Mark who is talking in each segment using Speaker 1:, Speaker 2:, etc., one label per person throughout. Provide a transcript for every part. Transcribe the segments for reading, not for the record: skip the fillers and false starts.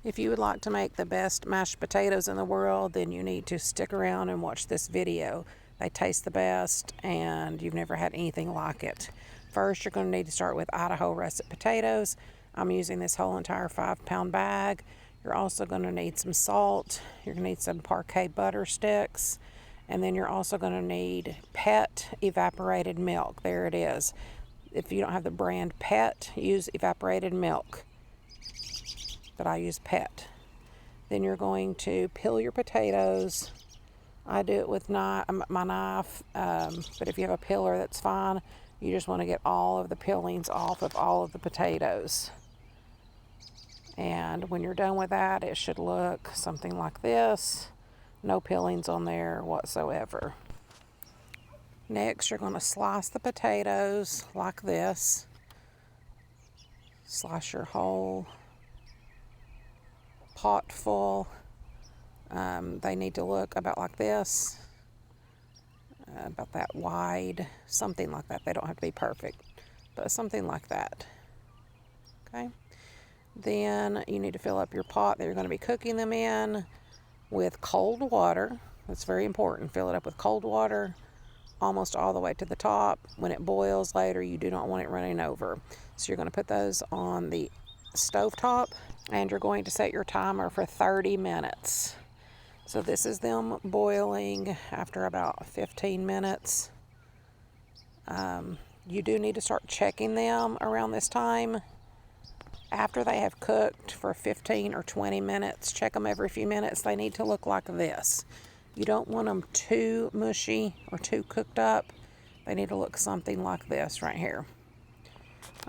Speaker 1: If you would like to make the best mashed potatoes in the world, then you need to stick around and watch this video. They taste the best, and you've never had anything like it. First, you're going to need to start with Idaho russet potatoes. I'm using this whole entire 5-pound bag. You're also going to need some salt. You're going to need some parquet butter sticks. And then you're also going to need Pet evaporated milk. There it is. If you don't have the brand Pet, use evaporated milk. But I use Pet. Then you're going to peel your potatoes. I do it with my knife, but if you have a peeler, that's fine. You just want to get all of the peelings off of all of the potatoes. And when you're done with that, it should look something like this. No peelings on there whatsoever. Next, you're going to slice the potatoes like this. Slice your whole pot full. They need to look about like this, about that wide, something like that. They don't have to be perfect, but something like that. Okay. Then you need to fill up your pot that you're going to be cooking them in with cold water. That's very important. Fill it up with cold water almost all the way to the top. When it boils later, you do not want it running over. So you're going to put those on the stove top, and you're going to set your timer for 30 minutes. So this is them boiling after about 15 minutes. You do need to start checking them around this time. After they have cooked for 15 or 20 minutes, check them every few minutes. They need to look like this. You don't want them too mushy or too cooked up. They need to look something like this right here.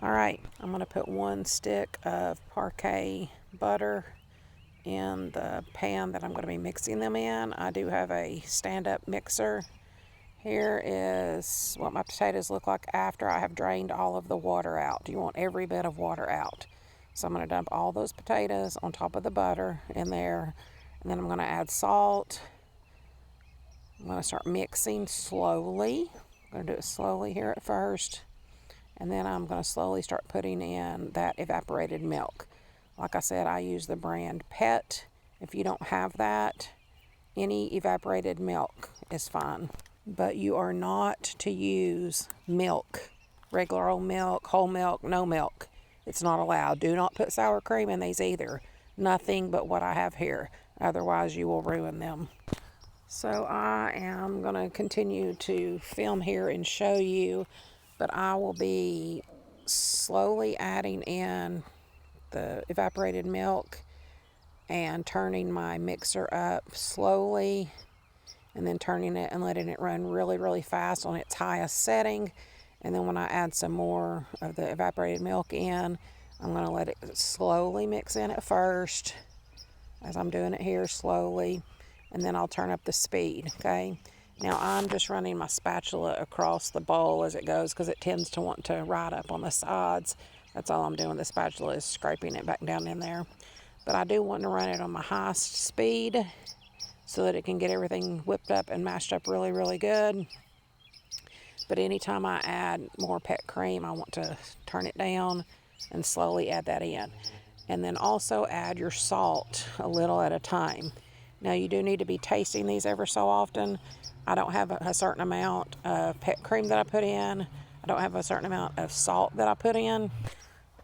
Speaker 1: All right, I'm going to put 1 stick of parquet butter in the pan that I'm going to be mixing them in. I do have a stand-up mixer. Here is what my potatoes look like after I have drained all of the water out. You want every bit of water out. So I'm going to dump all those potatoes on top of the butter in there, and then I'm going to add salt. I'm going to start mixing slowly. I'm going to do it slowly here at first, and then I'm going to slowly start putting in that evaporated milk. Like I said, I use the brand Pet. If you don't have that, any evaporated milk is fine. But you are not to use milk, regular old milk, whole milk, no milk. It's not allowed. Do not put sour cream in these either. Nothing but what I have here. Otherwise, you will ruin them. So I am going to continue to film here and show you, but I will be slowly adding in the evaporated milk and turning my mixer up slowly, and then turning it and letting it run really, really fast on its highest setting. And then when I add some more of the evaporated milk in, I'm going to let it slowly mix in at first, as I'm doing it here slowly, and then I'll turn up the speed, okay? Now I'm just running my spatula across the bowl as it goes, because it tends to want to ride up on the sides. That's all I'm doing. The spatula is scraping it back down in there. But I do want to run it on my highest speed so that it can get everything whipped up and mashed up really, really good. But anytime I add more Pet cream, I want to turn it down and slowly add that in. And then also add your salt a little at a time. Now you do need to be tasting these ever so often. I don't have a certain amount of Pet cream that I put in. I don't have a certain amount of salt that I put in.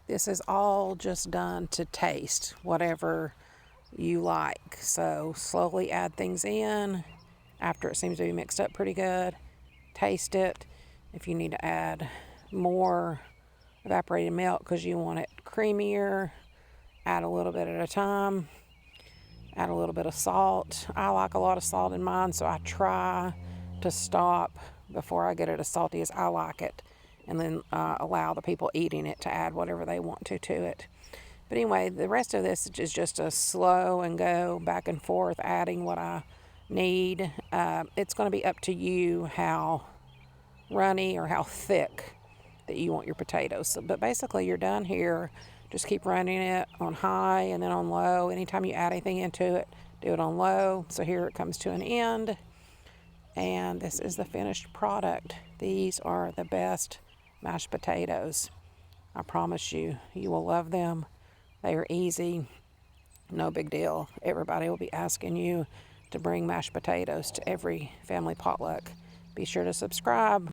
Speaker 1: This is all just done to taste, whatever you like. So slowly add things in after it seems to be mixed up pretty good. Taste it. If you need to add more evaporated milk because you want it creamier, add a little bit at a time. Add a little bit of salt. I like a lot of salt in mine, so I try to stop before I get it as salty as I like it, and then allow the people eating it to add whatever they want to it. But anyway, the rest of this is just a slow and go back and forth, adding what I need. It's going to be up to you how runny or how thick that you want your potatoes. So, but basically you're done here. Just keep running it on high and then on low. Anytime you add anything into it, do it on low. So here it comes to an end. And this is the finished product. These are the best mashed potatoes. I promise you, you will love them. They are easy. no big deal. Everybody will be asking you to bring mashed potatoes to every family potluck. Be sure to subscribe.